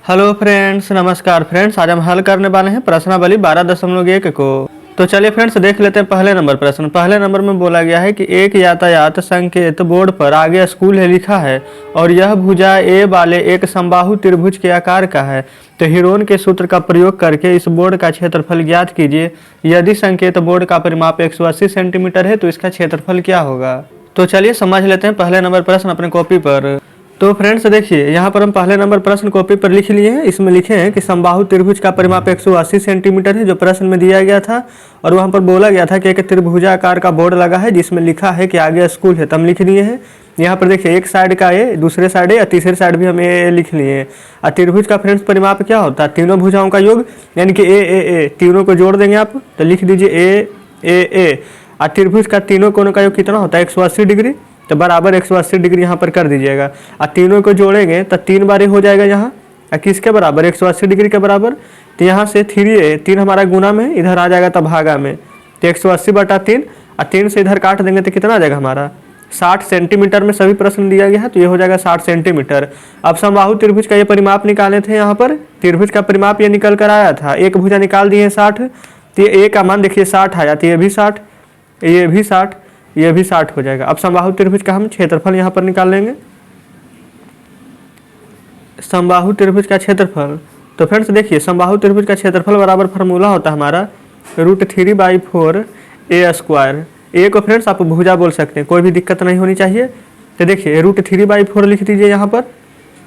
Hello friends, नमस्कार friends. आज हम हल करने वाले हैं प्रश्नावली 12.1 को। तो चलिए फ्रेंड्स देख लेते हैं पहले नंबर प्रश्न। पहले नंबर में बोला गया है कि एक यातायात संकेत बोर्ड पर आगे स्कूल है लिखा है और यह भुजा ए वाले एक समबाहु त्रिभुज के आकार का है। तो हीरोन के सूत्र का प्रयोग करके इस बोर्ड का क्षेत्रफल ज्ञात कीजिए। यदि संकेत बोर्ड का परिमाप 180 सेंटीमीटर है तो इसका क्षेत्रफल क्या होगा। तो चलिए समझ लेते हैं पहले नंबर प्रश्न अपने कॉपी पर। तो फ्रेंड्स देखिए, यहाँ पर हम पहले नंबर प्रश्न कॉपी पर लिख लिए हैं। इसमें लिखे हैं कि समबाहु त्रिभुज का परिमाप 180 सेंटीमीटर है जो प्रश्न में दिया गया था, और वहाँ पर बोला गया था कि एक त्रिभुजाकार का बोर्ड लगा है जिसमें लिखा है कि आगे स्कूल है। तो हम लिख लिए हैं। यहाँ पर देखिए एक साइड का ए, दूसरे साइड ए और तीसरे साइड भी हम ए लिख लिए हैं। और त्रिभुज का फ्रेंड्स परिमाप क्या होता है? तीनों भुजाओं का योग, यानी कि ए तीनों को जोड़ देंगे आप। तो लिख दीजिए ए। और त्रिभुज का तीनों कोनों का योग कितना होता है? 180 डिग्री। तो बराबर 180 डिग्री यहाँ पर कर दीजिएगा। और तीनों को जोड़ेंगे तो 3 बार हो जाएगा यहाँ। किसके बराबर? 180 डिग्री के बराबर। तो यहाँ से 3 हमारा गुना में, इधर आ जाएगा तब भागा में। तो 180/3 और 3 से इधर काट देंगे तो कितना आ जाएगा हमारा? 60 सेंटीमीटर में सभी प्रश्न दिया गया है, तो ये हो जाएगा 60 सेंटीमीटर। अब समबाहु त्रिभुज का ये परिमाप निकाले थे। यहाँ पर त्रिभुज का परिमाप ये निकल कर आया था। एक भुजा निकाल दिए 60। तो ये ए का मान देखिए 60 आया, तो ये भी 60, ये भी 60, ये भी 60 हो जाएगा। अब समबाहु त्रिभुज का हम क्षेत्रफल यहाँ पर निकाल लेंगे। समबाहु त्रिभुज का क्षेत्रफल, तो फ्रेंड्स देखिए समबाहु त्रिभुज का क्षेत्रफल बराबर फार्मूला होता है हमारा √3/4 a²। ए को फ्रेंड्स आप भुजा बोल सकते हैं, कोई भी दिक्कत नहीं होनी चाहिए। तो देखिए √3/4 लिख दीजिए यहाँ पर।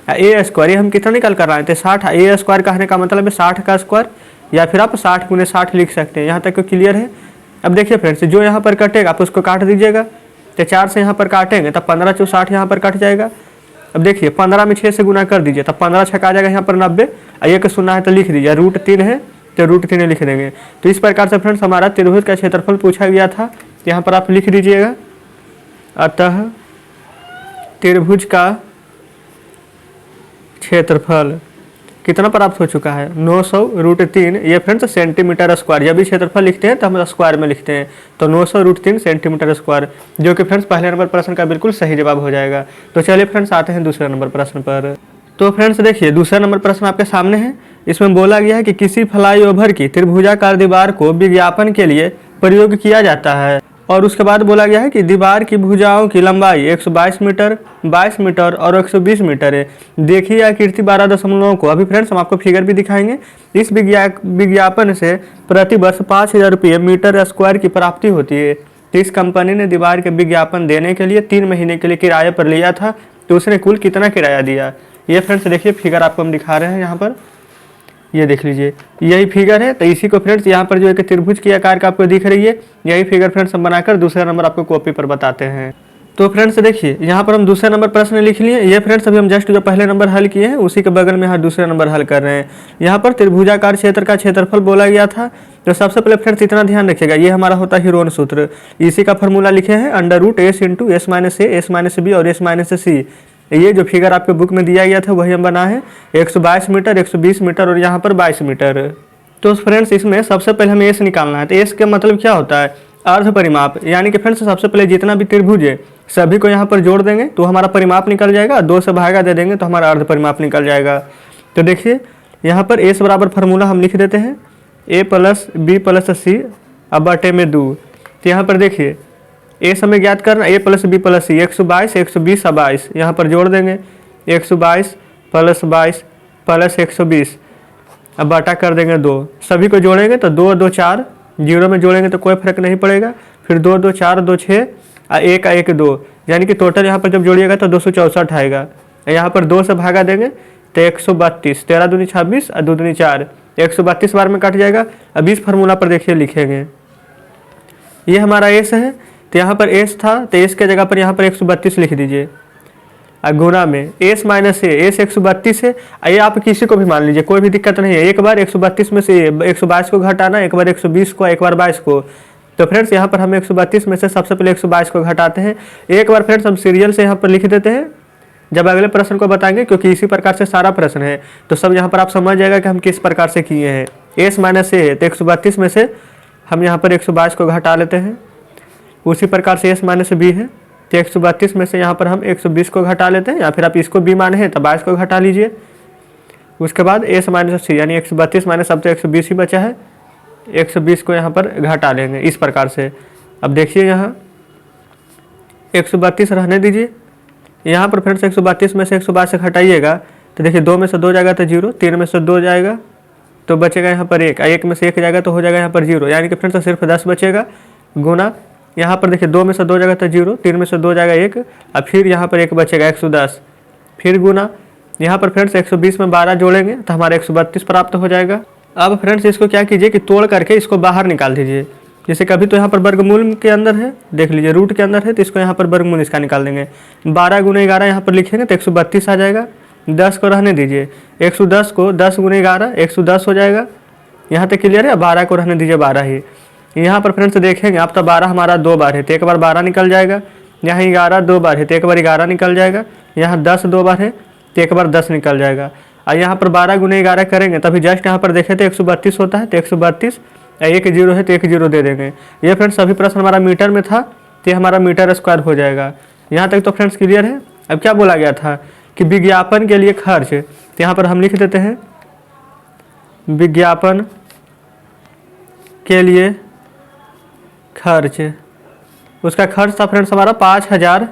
a², ये हम कितना निकाल कर आए थे? 60। a² कहने का मतलब है 60 का स्क्वायर, या फिर आप 60 × 60 लिख सकते हैं। यहाँ तक को क्लियर है। अब देखिए फ्रेंड्स, जो यहाँ पर कटेगा आप उसको काट दीजिएगा। तो 4 से यहाँ पर काटेंगे तब 15 × 60 यहाँ पर कट जाएगा। अब देखिए 15 में 6 से गुना कर दीजिए तब 15 छक्का आ जाएगा यहाँ पर 90। एक सुना है तो लिख दीजिए। √3 है तो √3 लिख देंगे। तो इस प्रकार से फ्रेंड्स हमारा त्रिभुज का क्षेत्रफल पूछा गया था। यहाँ पर आप लिख दीजिएगा। अतः त्रिभुज का क्षेत्रफल कितना प्राप्त हो चुका है? 900 √3। ये फ्रेंड्स सेंटीमीटर स्क्वायर। जब भी क्षेत्रफल लिखते हैं तो हम स्क्वायर में लिखते हैं। तो 900 √3 सेंटीमीटर स्क्वायर, जो कि फ्रेंड्स पहले नंबर प्रश्न का बिल्कुल सही जवाब हो जाएगा। तो चलिए फ्रेंड्स आते हैं दूसरे नंबर प्रश्न पर। तो फ्रेंड्स देखिए दूसरा नंबर प्रश्न आपके सामने है। इसमें बोला गया है कि किसी फ्लाईओवर की त्रिभुजाकार दीवार को विज्ञापन के लिए प्रयोग किया जाता है, और उसके बाद बोला गया है कि दीवार की भुजाओं की लंबाई 122 मीटर, 22 मीटर और 120 मीटर है। देखिए आकृति 12 को। अभी फ्रेंड्स हम आपको फिगर भी दिखाएंगे। इस विज्ञापन से प्रति वर्ष 5000 रुपये मीटर स्क्वायर की प्राप्ति होती है। तो इस कंपनी ने दीवार के विज्ञापन देने के लिए 3 महीने के लिए किराए पर लिया था। तो उसने कुल कितना किराया दिया? ये फ्रेंड्स देखिए फिगर आपको हम दिखा रहे हैं यहाँ पर, ये देख लीजिए यही फिगर है। तो इसी को फ्रेंड्स यहाँ पर जो एक त्रिभुज की आकार का आपको दिख रही है, यही फिगर फ्रेंड्स हम बनाकर दूसरा नंबर आपको कॉपी पर बताते हैं। तो फ्रेंड्स देखिए यहाँ पर हम दूसरा नंबर प्रश्न लिख लिए। ये फ्रेंड्स अभी हम जस्ट जो पहले नंबर हल किए हैं उसी के बगल में यहाँ दूसरा नंबर हल कर रहे हैं। यहाँ पर त्रिभुजाकार क्षेत्र का क्षेत्रफल बोला गया था। तो सबसे पहले फ्रेंड्स इतना ध्यान रखिएगा, ये हमारा होता है हीरोन सूत्र। इसी का फॉर्मूला लिखे हैं √S × S - A, S - B और S - C। ये जो फिगर आपके बुक में दिया गया था वही हम बना है। 122 मीटर, 120 मीटर और यहाँ पर 22 मीटर। तो फ्रेंड्स इसमें सबसे पहले हमें एस निकालना है। तो एस का मतलब क्या होता है? अर्ध परिमाप। यानी कि फ्रेंड्स सबसे पहले जितना भी त्रिभुज है सभी को यहाँ पर जोड़ देंगे तो हमारा परिमाप निकल जाएगा। 2 से भागा दे देंगे तो हमारा अर्ध परिमाप निकल जाएगा। तो देखिए यहाँ पर एस बराबर फार्मूला हम लिख देते हैं A + B + C / में 2। तो यहाँ पर देखिए एस हमें ज्ञात करना, A + B + C 122, 120 और 22 यहाँ पर जोड़ देंगे। 122 + 22 + 120 अब बटा कर देंगे 2। सभी को जोड़ेंगे तो 2 2 4, 0 में जोड़ेंगे तो कोई फर्क नहीं पड़ेगा। फिर 2 2 4 2 6 और 1 1 2, यानी कि टोटल यहाँ पर जब जोड़िएगा तो 264 आएगा। यहाँ पर 2 से भागा देंगे तो 132, 13 दूनी 26 और 2 दूनी 4, 132 बार में कट जाएगा। अब इस फार्मूला पर देखिए लिखेंगे, ये हमारा एस है। तो यहाँ पर एस था तो एस के जगह पर यहाँ पर 132 लिख दीजिए। गुणा में S - A, एस 132 है। ये आप किसी को भी मान लीजिए, कोई भी दिक्कत नहीं है। एक बार 132 में से 122 को घटाना, एक बार 120 को, एक बार 22 को। तो फ्रेंड्स यहाँ पर हम 132 में से सबसे पहले 122 को घटाते हैं। एक बार फ्रेंड्स हम सीरियल से यहाँ पर लिख देते हैं, जब अगले प्रश्न को बताएंगे, क्योंकि इसी प्रकार से सारा प्रश्न है। तो सब यहाँ पर आप समझ जाएगा कि हम किस प्रकार से किए हैं। S - A है तो 132 में से हम यहाँ पर 122 को घटा लेते हैं। उसी प्रकार से S - B है तो 132 में से यहाँ पर हम 120 को घटा लेते हैं, या फिर आप इसको B माने हैं तो 22 को घटा लीजिए। उसके बाद एस माइनस सी यानी 132 माइनस अब तो 120 ही बचा है, 120 को यहाँ पर घटा लेंगे इस प्रकार से। अब देखिए यहाँ 132 रहने दीजिए, यहाँ पर फ्रेंड्स 132 में से 122 से घटाइएगा तो देखिए 2 में से 2 जाएगा तो 0, 3 में से 2 जाएगा तो बचेगा यहाँ पर 1, 1 में से 1 जाएगा तो हो जाएगा यहाँ पर 0, यानी कि फ्रेंड्स सिर्फ 10 बचेगा। गुना यहाँ पर देखिए 2 में से 2 जाएगा तो 0, 3 में से 2 जाएगा 1, और फिर यहाँ पर 1 बचेगा 110, फिर गुना यहाँ पर फ्रेंड्स 120 में 12 जोड़ेंगे तो हमारा 132 प्राप्त हो जाएगा। अब फ्रेंड्स इसको क्या कीजिए कि तोड़ करके इसको बाहर निकाल दीजिए। जैसे कभी तो यहाँ पर वर्गमूल के अंदर है, देख लीजिए रूट के अंदर है, तो इसको यहाँ पर वर्गमूल इसका निकाल देंगे। 12 गुना 11 यहाँ पर लिखेंगे तो 132 आ जाएगा। 10 को रहने दीजिए, 110 को 10 गुना 11 110 हो जाएगा। यहाँ तक क्लियर है। 12 को रहने दीजिए 12 ही। यहाँ पर फ्रेंड्स देखेंगे अब तो 12 हमारा 2 बार है तो एक बार 12 निकल जाएगा। यहाँ 11 2 बार है तो एक बार 11 निकल जाएगा। यहाँ 10 2 बार है तो एक बार 10 निकल जाएगा। और यहाँ पर 12 गुना 11 करेंगे तभी जस्ट यहाँ पर देखें तो 132 होता है तो 132, 1 0 है तो 1 0 दे देंगे। ये फ्रेंड्स सभी प्रश्न हमारा मीटर में था तो ये हमारा मीटर स्क्वायर हो जाएगा। यहाँ तक तो फ्रेंड्स क्लियर है। अब क्या बोला गया था कि विज्ञापन के लिए खर्च, तो यहाँ पर हम लिख देते हैं विज्ञापन के लिए खर्च। उसका खर्च था फ्रेंड्स हमारा 5000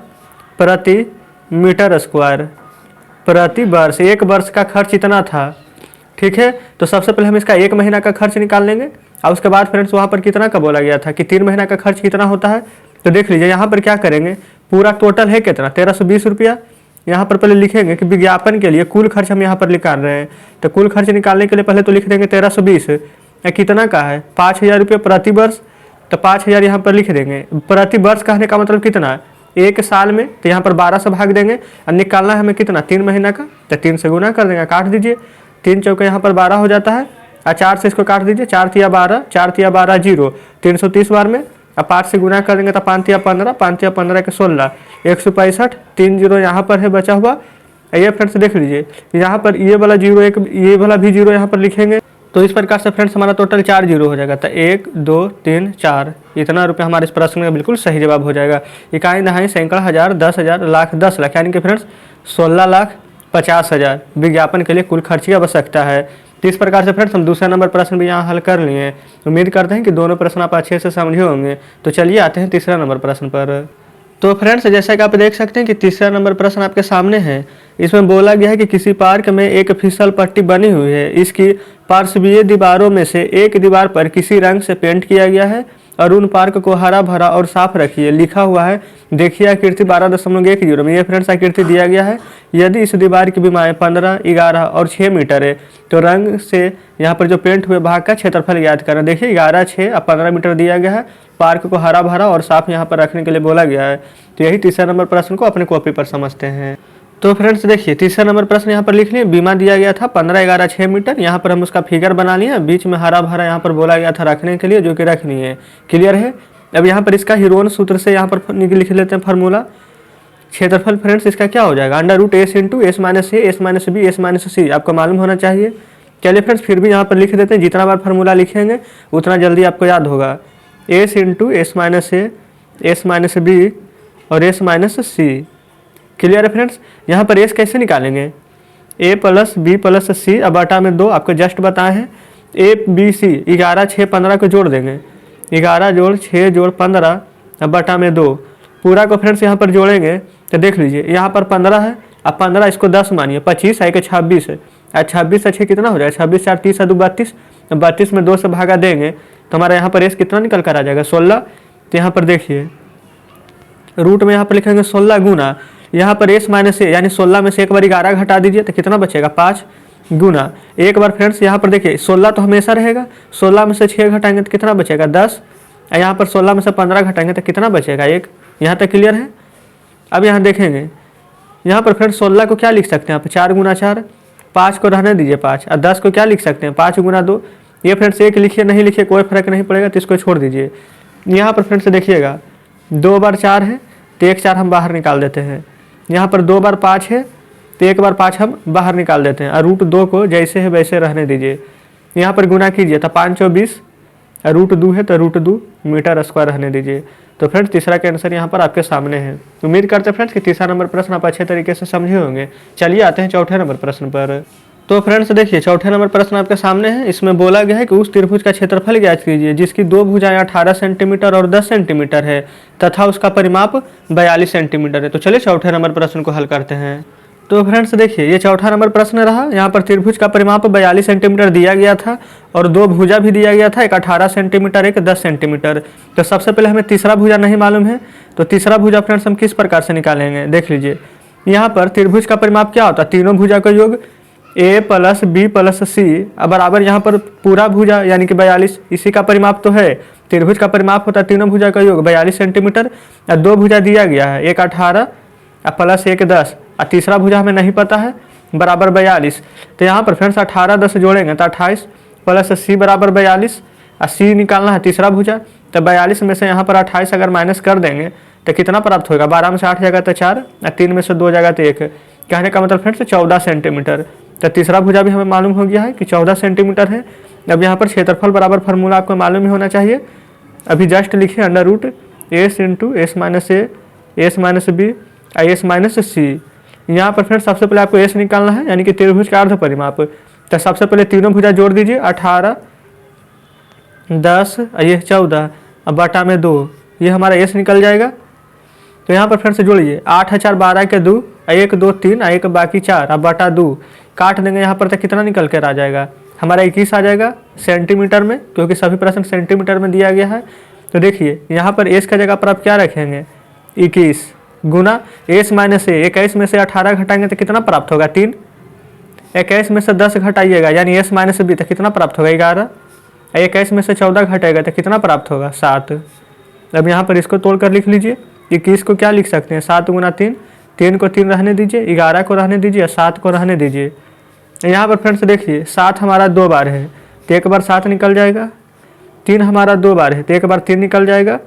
प्रति मीटर स्क्वायर प्रति वर्ष। एक वर्ष का खर्च इतना था, ठीक है। तो सबसे पहले हम इसका 1 महीना का खर्च निकाल लेंगे और उसके बाद फ्रेंड्स वहाँ पर कितना का बोला गया था कि 3 महीना का खर्च कितना होता है। तो देख लीजिए यहाँ पर क्या करेंगे, पूरा टोटल है कितना 1320 रुपया। यहाँ पर पहले लिखेंगे कि विज्ञापन के लिए कुल खर्च हम यहाँ पर निकाल रहे हैं, तो कुल खर्च निकालने के लिए पहले तो लिख देंगे 1320 कितना का है 5000 रुपये प्रति वर्ष। तो 5000 यहाँ पर लिख देंगे। प्रति वर्ष कहने का मतलब कितना है, एक साल में, तो यहाँ पर 12 से भाग देंगे और निकालना है हमें कितना 3 महीना का, तो 3 से गुना कर देंगे, काट दीजिए। 3 चौके यहाँ पर 12 हो जाता है और 4 से इसको काट दीजिए, 4 तिया 12, 4 तिया 12 0, 330 बार में अब 5 से गुना कर देंगे तो 5 तिया 15, 5 तिया 15 के 16, 165, 3 0 यहाँ पर है बचा हुआ। ये फ्रेंड्स देख लीजिए यहाँ पर ये वाला 0 एक, ये वाला भी 0 यहाँ पर लिखेंगे। तो इस प्रकार से फ्रेंड्स हमारा टोटल 4 0 हो जाएगा। तो 1 2 3 4 इतना रुपया हमारे इस प्रश्न का बिल्कुल सही जवाब हो जाएगा। इकाई दहाई सैकड़ा हज़ार 10,000 लाख 10 लाख यानी कि फ्रेंड्स 16,50,000 विज्ञापन के लिए कुल खर्च की आवश्यकता है। तो इस प्रकार से फ्रेंड्स हम दूसरा नंबर प्रश्न भी यहाँ हल कर लिए। उम्मीद करते हैं कि दोनों प्रश्न आप अच्छे से समझे होंगे। तो चलिए आते हैं तीसरा नंबर प्रश्न पर। तो फ्रेंड्स जैसा कि आप देख सकते हैं कि तीसरा नंबर प्रश्न आपके सामने है। इसमें बोला गया है कि किसी पार्क में एक फिसल पट्टी बनी हुई है, इसकी पार्श्वीय दीवारों में से एक दीवार पर किसी रंग से पेंट किया गया है और उन पार्क को हरा भरा और साफ रखिए। लिखा हुआ है देखिए आकृति 12.10 में। ये फ्रेंड्स आकृति दिया गया है। यदि इस दीवार की विमाएँ 15, 11 और 6 मीटर है तो रंग से यहाँ पर जो पेंट हुए भाग का क्षेत्रफल ज्ञात करना। देखिए 11, 6 और 15 मीटर दिया गया है। पार्क को हरा भरा और साफ यहाँ पर रखने के लिए बोला गया है। तो यही तीसरा नंबर प्रश्न को अपने कॉपी पर समझते हैं। तो फ्रेंड्स देखिए तीसरा नंबर प्रश्न यहाँ पर लिख लिए, बीमा दिया गया था 15, 11, 6 मीटर। यहाँ पर हम उसका फिगर बना लिए, बीच में हरा भरा यहाँ पर बोला गया था रखने के लिए, जो कि रखनी है। क्लियर है। अब यहाँ पर इसका हीरोन सूत्र से यहाँ पर लिख लेते हैं फार्मूला। क्षेत्रफल फ्रेंड्स इसका क्या हो जाएगा, √S × S - A S - B S - C आपको मालूम होना चाहिए। चलिए फ्रेंड्स फिर भी यहाँ पर लिख देते हैं, जितना बार फार्मूला लिखेंगे उतना जल्दी आपको याद होगा। S × S - A S - B और S - C। क्लियर है फ्रेंड्स। यहाँ पर S कैसे निकालेंगे, A + B + C अब बटा में 2 आपको जस्ट बताए हैं। A B C 11, 6, 15 को जोड़ देंगे, 11 जोड़ 6 जोड़ 15 अब बटा में 2 पूरा को फ्रेंड्स यहाँ पर जोड़ेंगे तो देख लीजिए यहाँ पर 15 है। अब 15 इसको 10 मानिए, 25 है कि 26 है। 26 से 6 कितना हो जाएगा, 26 4 30 2 32, 32 में 2 से भागा देंगे तो हमारा यहाँ पर S कितना निकल कर आ जाएगा 16। तो यहाँ पर देखिए रूट में यहाँ पर लिखेंगे 16 गुना यहाँ पर S - A यानी 16 में से एक बार 11 घटा दीजिए तो कितना बचेगा 5 गुना एक बार फ्रेंड्स यहाँ पर देखिए 16 तो हमेशा रहेगा, 16 में से 6 घटाएंगे तो कितना बचेगा 10। यहाँ पर 16 में से 15 घटाएंगे तो कितना बचेगा 1। यहाँ तक क्लियर है। अब यहाँ देखेंगे यहाँ पर फ्रेंड्स 16 को क्या लिख सकते हैं यहाँ पर 4 गुना 4, 5 को रहने दीजिए 5 और 10 को क्या लिख सकते हैं 5 गुना 2। ये फ्रेंड्स 1 लिखिए नहीं लिखिए कोई फर्क नहीं पड़ेगा, तो इसको छोड़ दीजिए। यहाँ पर फ्रेंड्स देखिएगा 2 बार 4 है तो 1 4 हम बाहर निकाल देते हैं। यहाँ पर 2 बार 5 है तो 1 बार 5 हम बाहर निकाल देते हैं और √2 को जैसे है वैसे रहने दीजिए। यहाँ पर गुना कीजिए तो 5 × 20 और √2 है तो √2 मीटर स्क्वायर रहने दीजिए। तो फ्रेंड्स तीसरा का आंसर यहाँ पर आपके सामने है। उम्मीद करते हैं फ्रेंड्स कि तीसरा नंबर प्रश्न आप अच्छे तरीके से समझे होंगे। चलिए आते हैं चौथे नंबर प्रश्न पर। तो फ्रेंड्स देखिए चौथे नंबर प्रश्न आपके सामने है। इसमें बोला गया है कि उस त्रिभुज का क्षेत्रफल ज्ञात कीजिए जिसकी दो भुजाएं 18 सेंटीमीटर और 10 सेंटीमीटर है तथा उसका परिमाप 42 सेंटीमीटर है। तो चलिए चौथे नंबर प्रश्न को हल करते हैं। तो फ्रेंड्स देखिए ये चौथा नंबर प्रश्न रहा। यहाँ पर त्रिभुज का परिमाप 42 सेंटीमीटर दिया गया था और दो भुजा भी दिया गया था, एक 18 सेंटीमीटर एक 10 सेंटीमीटर। तो सबसे पहले हमें तीसरा भुजा नहीं मालूम है, तो तीसरा भुजा फ्रेंड्स हम किस प्रकार से निकालेंगे देख लीजिए। यहाँ पर त्रिभुज का परिमाप क्या होता है, तीनों भुजा का योग a प्लस बी प्लस सी बराबर यहाँ पर पूरा भुजा यानी कि 42, इसी का परिमाप तो है। त्रिभुज का परिमाप होता है तीनों भुजा का योग 42 सेंटीमीटर और दो भुजा दिया गया है, एक 18 प्लस एक 10 और तीसरा भुजा हमें नहीं पता है बराबर 42। तो यहाँ पर फ्रेंड्स 18 10 जोड़ेंगे तो 28 प्लस सी बराबर 42 और सी निकालना है तीसरा भुजा। तो 42 में से यहाँ पर 28 अगर माइनस कर देंगे तो कितना प्राप्त होगा, 12 में से 8 जाएगा तो 4 और 3 में से 2 जाएगा तो 1। कहने का मतलब फ्रेंड्स 14 सेंटीमीटर। तो तीसरा भुजा भी हमें मालूम हो गया है कि 14 सेंटीमीटर है। अब यहाँ पर क्षेत्रफल बराबर फार्मूला आपको मालूम ही होना चाहिए। अभी जस्ट लिखिए under root S into S minus A S minus B I S minus C. यहाँ पर फ्रेंड्स सबसे पहले आपको एस निकालना है यानी कि त्रिभुज का अर्ध परिमाप। तो सबसे पहले तीनों भुजा जोड़ दीजिए, 18 10 ये 14 अब बटा में 2, ये हमारा एस निकल जाएगा। तो यहाँ पर फ्रेंड्स जोड़िए 8 4 12 के 2 1 2 3 1 बाकी 4 अब बटा 2 काट देंगे यहाँ पर तो कितना निकल कर आ जाएगा, हमारा 21 आ जाएगा सेंटीमीटर में, क्योंकि सभी प्रश्न सेंटीमीटर में दिया गया है। तो देखिए यहाँ पर एस का जगह पर आप क्या रखेंगे 21 गुना एस माइनस ए, 21 में से 18 घटाएंगे तो कितना प्राप्त होगा 3, 21 में से 10 घटाइएगा यानी एस माइनस बी तो कितना प्राप्त होगा 11, 21 में से 14 घटाएगा तो कितना प्राप्त होगा 7। अब यहाँ पर इसको तोड़ कर लिख लीजिए। 21 को क्या लिख सकते हैं 7 गुना 3, 3 को 3 रहने दीजिए, 11 को रहने दीजिए, 7 को रहने दीजिए। यहाँ पर फ्रेंड्स देखिए 7 हमारा 2 बार है तो एक बार 7 निकल जाएगा, 3 हमारा 2 बार है तो एक बार 3 निकल जाएगा।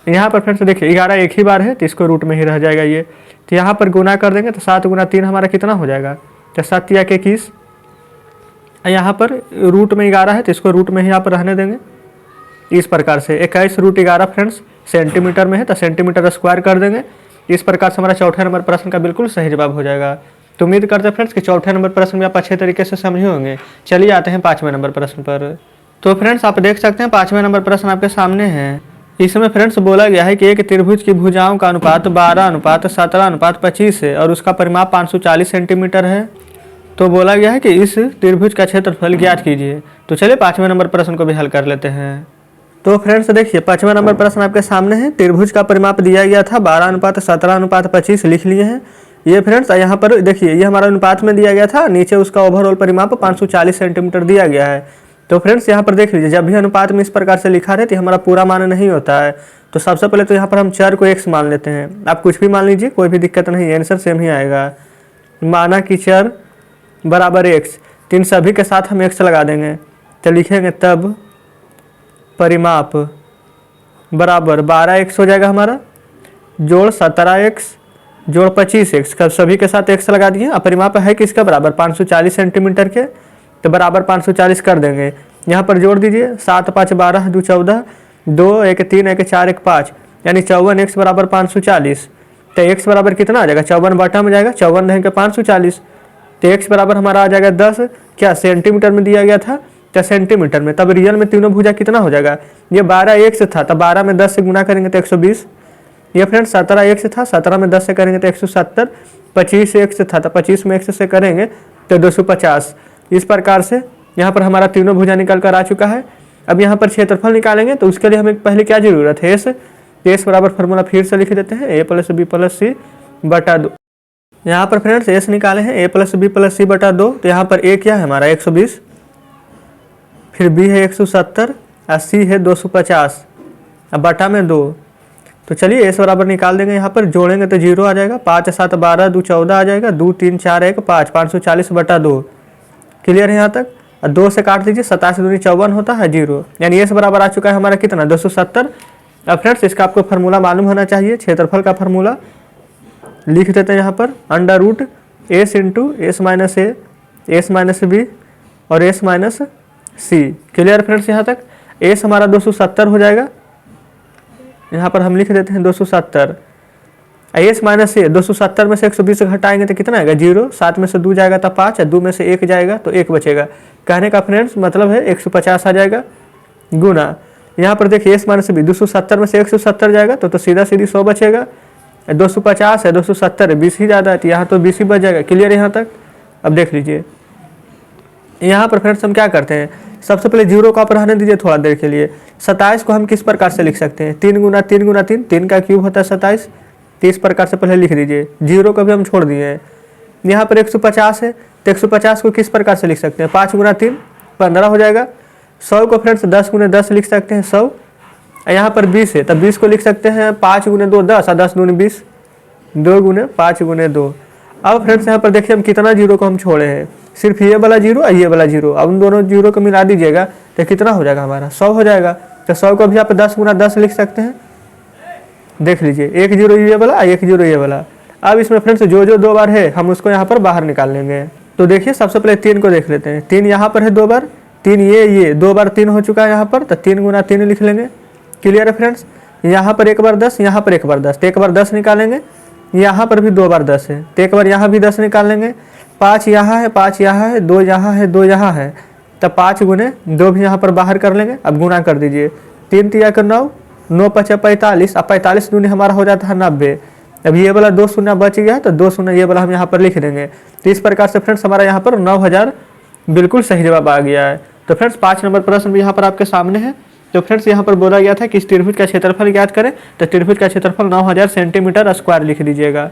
यहाँ पर फ्रेंड्स देखिए 11 एक ही बार है तो इसको रूट में ही रह जाएगा ये। तो यहाँ पर गुना कर देंगे तो 7 गुना 3 हमारा कितना हो जाएगा, तो 7 या 21। यहाँ पर रूट में 11 है तो इसको रूट में ही यहाँ पर रहने देंगे। इस प्रकार से 21 रूट 11 फ्रेंड्स सेंटीमीटर में है तो सेंटीमीटर स्क्वायर कर देंगे। इस प्रकार से हमारा चौथे नंबर प्रश्न का बिल्कुल सही जवाब हो जाएगा। तो उम्मीद करते हैं फ्रेंड्स कि चौथे नंबर प्रश्न में आप अच्छे तरीके से समझे होंगे। चलिए आते हैं 5वें नंबर प्रश्न पर। तो फ्रेंड्स आप देख सकते हैं 5वें नंबर प्रश्न आपके सामने है। इसमें फ्रेंड्स बोला गया है कि एक त्रिभुज की भुजाओं का अनुपात 12:17:25 है और उसका परिमाप 540 सेंटीमीटर है। तो बोला गया है कि इस त्रिभुज का क्षेत्रफल ज्ञात कीजिए। तो चलिए 5वें नंबर प्रश्न को भी हल कर लेते हैं। तो फ्रेंड्स देखिए 5वां नंबर प्रश्न आपके सामने है। त्रिभुज का परिमाप दिया गया था 12:17:25 लिख लिए हैं ये फ्रेंड्स। यहाँ पर देखिए ये हमारा अनुपात में दिया गया था, नीचे उसका ओवरऑल परिमाप 540 सेंटीमीटर दिया गया है। तो फ्रेंड्स यहाँ पर देख लीजिए जब भी अनुपात में इस प्रकार से लिखा रहता है हमारा पूरा मान नहीं होता है। तो सबसे पहले तो यहाँ पर हम चर को x मान लेते हैं, आप कुछ भी मान लीजिए कोई भी दिक्कत नहीं, आंसर सेम ही आएगा। माना कि चर बराबर x, तो इन सभी के साथ हम x लगा देंगे तो लिखेंगे तब परिमाप बराबर 12x हो जाएगा हमारा, जोड़ 17x जोड़ 25x, कब सभी के साथ x लगा दिए। अब परिमाप है किसका बराबर 540 सेंटीमीटर के, तो बराबर 540 कर देंगे। यहाँ पर जोड़ दीजिए 7 5 12 2 14 2 1 3 1 4 1 5 यानी 54x बराबर 540। तो x बराबर कितना आ जाएगा 54 बटा में जाएगा, 54 रहेंगे 540। तो x बराबर हमारा आ जाएगा 10, क्या सेंटीमीटर में दिया गया था तो सेंटीमीटर में। तब रियल में तीनों भुजा कितना हो जाएगा, ये 12x था तो 12 में 10 से गुना करेंगे तो 120। ये फ्रेंड्स 17x था, 17 में 10 से करेंगे तो 170। 25x था तो 25 में x से करेंगे तो 250। इस प्रकार से यहाँ पर हमारा तीनों भुजा निकल कर आ चुका है। अब यहाँ पर क्षेत्रफल निकालेंगे तो उसके लिए हमें पहले क्या जरूरत है, एस बराबर फार्मूला फिर से लिख देते हैं a + b + c बटा 2। यहाँ पर फ्रेंड्स एस निकाले हैं a + b + c बटा 2। तो यहाँ पर a क्या है हमारा 120, फिर b है 170 और c है 250 अब बटा में 2। तो चलिए एस बराबर निकाल देंगे, यहाँ पर जोड़ेंगे तो 0 आ जाएगा, 5 7 12 2 14 आ जाएगा, 2 3 4 1 5 540 बटा 2। क्लियर है यहाँ तक। और 2 से काट दीजिए, 27 दूनी 54 होता है 0, यानी एस बराबर आ चुका है हमारा कितना 270। अब फ्रेंड्स इसका आपको फार्मूला मालूम होना चाहिए, क्षेत्रफल का फार्मूला लिख देते हैं यहाँ पर under root S into S minus A S minus b और s minus c. Clear friends यहाँ तक। एस हमारा 270 हो जाएगा, यहाँ पर हम लिख देते हैं 270 एस माइनस ए 270 में से 120 घटाएंगे तो कितना आएगा 0, 7 में से 2 जाएगा तो 5, 2 में से 1 जाएगा तो 1 बचेगा। कहने का फ्रेंड्स मतलब है 150 आ जाएगा गुना, यहाँ पर देखिए एस माइनस बी 270 में से 170 जाएगा तो सीधा सीधी 100 बचेगा। 250 है 270 है 20 ही ज़्यादा है तो यहाँ तो 20 ही बच जाएगा। क्लियर यहाँ तक। अब देख लीजिए यहाँ पर फ्रेंड्स हम क्या करते हैं, सबसे पहले 0 को आप रहने दीजिए थोड़ा देर के लिए। 27 को हम किस प्रकार से लिख सकते हैं, 3 गुना 3 गुना 3, 3 का क्यूब होता है 27, तो इस प्रकार से पहले लिख दीजिए। 0 को भी हम छोड़ दिए हैं। यहाँ पर 150 है तो 150 को किस प्रकार से लिख सकते हैं, 5 गुना 3 15 हो जाएगा। 100 को फ्रेंड्स 10 गुने 10 लिख सकते हैं 100। यहाँ पर 20 है तब 20 को लिख सकते हैं 5 गुने 2 10 और 10 गुने 20, 2 गुने 5 गुने 2। अब फ्रेंड्स यहाँ पर देखिए हम कितना 0 को हम छोड़े हैं, सिर्फ ये वाला 0 और ये वाला 0। अब उन दोनों 0 को मिला दीजिएगा तो कितना हो जाएगा हमारा 100 हो जाएगा। तो 100 को भी यहाँ पर 10 गुना 10 लिख सकते हैं। देख लीजिए 1 0 ये वाला 1 0 ये वाला। अब इसमें फ्रेंड्स जो 2 बार है हम उसको यहाँ पर बाहर निकाल लेंगे। तो देखिए सबसे पहले 3 को देख लेते हैं। 3 यहाँ पर है 2 बार, 3 ये 2 बार 3 हो चुका है यहाँ पर, तो 3 गुना 3 लिख लेंगे। क्लियर है फ्रेंड्स। यहाँ पर 1 बार 10, यहाँ पर 1 बार 10, तो 1 बार 10 निकालेंगे। यहाँ पर भी 2 बार 10 है तो 1 बार यहाँ भी 10 निकाल लेंगे। 5 यहाँ है 5 यहाँ है 2 यहाँ है 2 यहाँ है, तब 5 गुने 2 भी यहाँ पर बाहर कर लेंगे। अब गुना कर दीजिए, 3 तिया कर 9, 9 5 45, अब 45 दूनी हमारा हो जाता है 90। अब ये वाला 2 शून्य बच गया तो 2 शून्य ये वाला हम यहाँ पर लिख देंगे। तो इस प्रकार से फ्रेंड्स हमारा यहाँ पर 9000 बिल्कुल सही जवाब आ गया है। तो फ्रेंड्स 5 नंबर प्रश्न भी यहाँ पर आपके सामने है। तो फ्रेंड्स यहाँ पर बोला गया था कि इस त्रिभुज का क्षेत्रफल ज्ञात करें, तो त्रिभुज का क्षेत्रफल 9000 सेंटीमीटर स्क्वायर लिख दीजिएगा।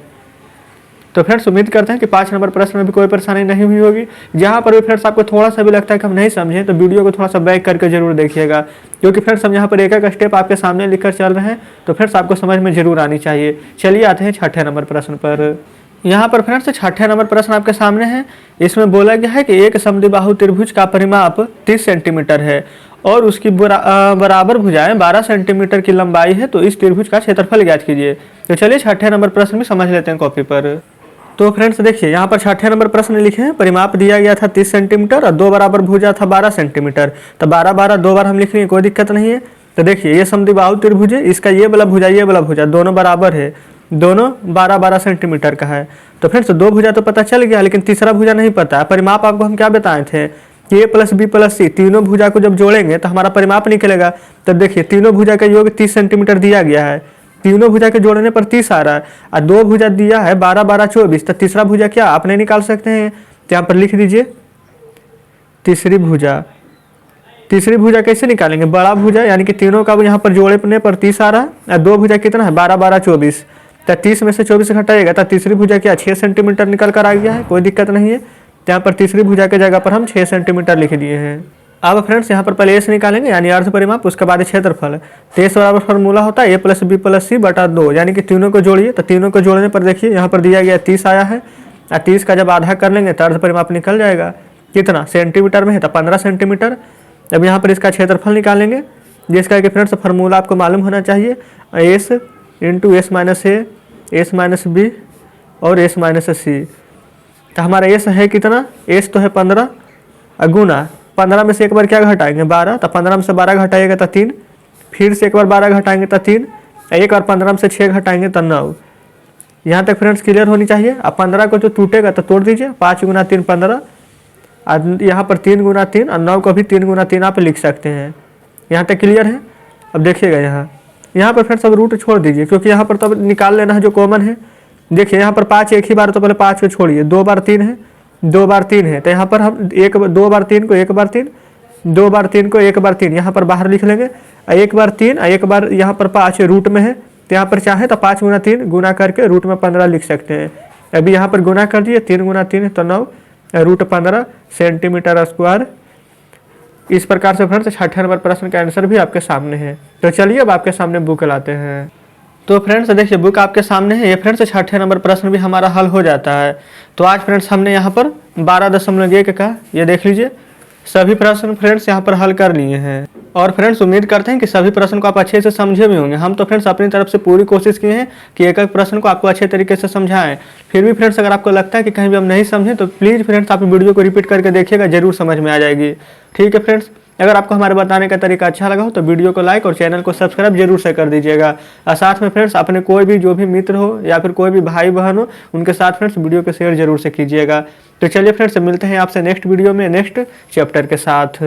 तो फ्रेंड्स उम्मीद करते हैं कि 5 नंबर प्रश्न में भी कोई परेशानी नहीं हुई होगी। जहाँ पर भी फ्रेंड्स आपको थोड़ा सा भी लगता है कि हम नहीं समझें तो वीडियो को थोड़ा सा बैक करके जरूर देखिएगा, क्योंकि फ्रेंड्स हम यहाँ पर एक एक स्टेप आपके सामने लिखकर चल रहे हैं, तो फ्रेंड्स आपको समझ में जरूर आनी चाहिए। चलिए आते हैं 6ठे नंबर प्रश्न पर। यहाँ पर फ्रेंड्स 6ठे नंबर प्रश्न आपके सामने है। इसमें बोला गया है कि एक समद्विबाहु त्रिभुज का परिमाप 30 सेंटीमीटर है और उसकी बराबर भुजाएं 12 सेंटीमीटर की लंबाई है, तो इस त्रिभुज का क्षेत्रफल ज्ञात कीजिए। तो चलिए 6ठे नंबर प्रश्न भी समझ लेते हैं कॉपी पर। तो फ्रेंड्स देखिए यहाँ पर 6ठे नंबर प्रश्न लिखे हैं, परिमाप दिया गया था 30 सेंटीमीटर और 2 बराबर भुजा था 12 सेंटीमीटर। तो 12 12 2 बार हम लिख लेंगे, कोई दिक्कत नहीं है। तो देखिए ये समद्विबाहु त्रिभुज है, इसका ये वाला भुजा दोनों बराबर है, दोनों 12 12 सेंटीमीटर का है। तो फ्रेंड्स 2 भुजा तो पता चल गया, लेकिन तीसरा भुजा नहीं पता। परिमाप आपको हम क्या बताए थे कि a प्लस बी प्लस सी तीनों भुजा को जब जोड़ेंगे तो हमारा परिमाप निकलेगा। तो देखिए तीनों भुजा का योग 30 सेंटीमीटर दिया गया है, तीनों भुजा के जोड़ने पर 30 आ रहा है और 2 भुजा दिया है 12 12 24, तो तीसरा भुजा क्या आपने निकाल सकते हैं। तो यहाँ पर लिख दीजिए तीसरी भुजा। तीसरी भुजा कैसे निकालेंगे, बड़ा भुजा यानी कि तीनों का यहाँ पर जोड़ने पर 30 आ रहा है और 2 भुजा कितना है 12 12 24, तो 30 में से 24 घटाएगा तो तीसरी भुजा क्या 6 सेंटीमीटर निकल कर आ गया है, कोई दिक्कत नहीं है। तो यहाँ पर तीसरी भुजा के जगह पर हम 6 सेंटीमीटर लिख दिए हैं। अब फ्रेंड्स यहाँ पर पहले एस निकालेंगे यानी अर्ध परिमाप, उसके बाद क्षेत्रफल। तो एस बराबर फॉर्मूला होता है a प्लस बी प्लस सी बटा 2, यानी कि तीनों को जोड़िए। तो तीनों को जोड़ने पर देखिए यहाँ पर दिया गया 30 आया है और 30 का जब आधा कर लेंगे तो अर्ध परिमाप निकल जाएगा। कितना सेंटीमीटर में है तो 15 सेंटीमीटर। अब यहाँ पर इसका क्षेत्रफल निकालेंगे, जिसका कि फ्रेंड्स फार्मूला आपको मालूम होना चाहिए, एस इंटू एस माइनस ए, एस माइनस बी और एस माइनस सी। तो हमारा एस है कितना, एस तो है 15 गुना 15 में से एक बार क्या घटाएंगे 12, तो 15 में से 12 घटाएगा तो 3, फिर से एक बार 12 घटाएंगे तो 3, एक बार 15 में से 6 घटाएंगे तो 9। यहाँ तक फ्रेंड्स क्लियर होनी चाहिए। अब 15 को जो टूटेगा तो तोड़ दीजिए, 5 गुना 3 15, और यहाँ पर 3 गुना 3 और 9 को भी 3 गुना 3 आप लिख सकते हैं। यहाँ तक क्लियर है। अब देखिएगा यहाँ पर फ्रेंड्स अब रूट छोड़ दीजिए, क्योंकि यहाँ पर तो निकाल लेना है जो कॉमन है। देखिए यहाँ पर 5 एक ही बार, तो पहले 5 को छोड़िए, 2 बार 3 है, 2 बार 3 है, तो यहाँ पर हम 2 बार 3 को 1 बार 3, 2 बार 3 को 1 बार 3 यहाँ पर बाहर लिख लेंगे। 1 बार 3 एक बार यहाँ पर 5 रूट में है, तो यहाँ पर चाहे तो 5 गुना 3 गुना करके रूट में 15 लिख सकते हैं। अभी यहाँ पर गुना कर दिए, 3 गुना 3 तो 9 रूट 15 सेंटीमीटर स्क्वायर। इस प्रकार से फ्रेंड्स 6ठे नंबर प्रश्न का आंसर भी आपके सामने है। तो चलिए अब आपके सामने बुक लाते हैं। तो फ्रेंड्स देखिए बुक आपके सामने है। ये फ्रेंड्स 6ठे नंबर प्रश्न भी हमारा हल हो जाता है। तो आज फ्रेंड्स हमने यहाँ पर 12.1 का ये देख लीजिए सभी प्रश्न फ्रेंड्स यहाँ पर हल कर लिए हैं। और फ्रेंड्स उम्मीद करते हैं कि सभी प्रश्न को आप अच्छे से समझे भी होंगे। हम तो फ्रेंड्स अपनी तरफ से पूरी कोशिश किए हैं कि एक एक प्रश्न को आपको अच्छे तरीके से समझाएं। फिर भी फ्रेंड्स अगर आपको लगता है कि कहीं भी हम नहीं समझें तो प्लीज़ फ्रेंड्स आप वीडियो को रिपीट करके देखिएगा, जरूर समझ में आ जाएगी। ठीक है फ्रेंड्स, अगर आपको हमारे बताने का तरीका अच्छा लगा हो तो वीडियो को लाइक और चैनल को सब्सक्राइब जरूर से कर दीजिएगा। और साथ में फ्रेंड्स अपने कोई भी जो भी मित्र हो या फिर कोई भी भाई बहन हो उनके साथ फ्रेंड्स वीडियो को शेयर जरूर से कीजिएगा। तो चलिए फ्रेंड्स मिलते हैं आपसे नेक्स्ट वीडियो में नेक्स्ट चैप्टर के साथ।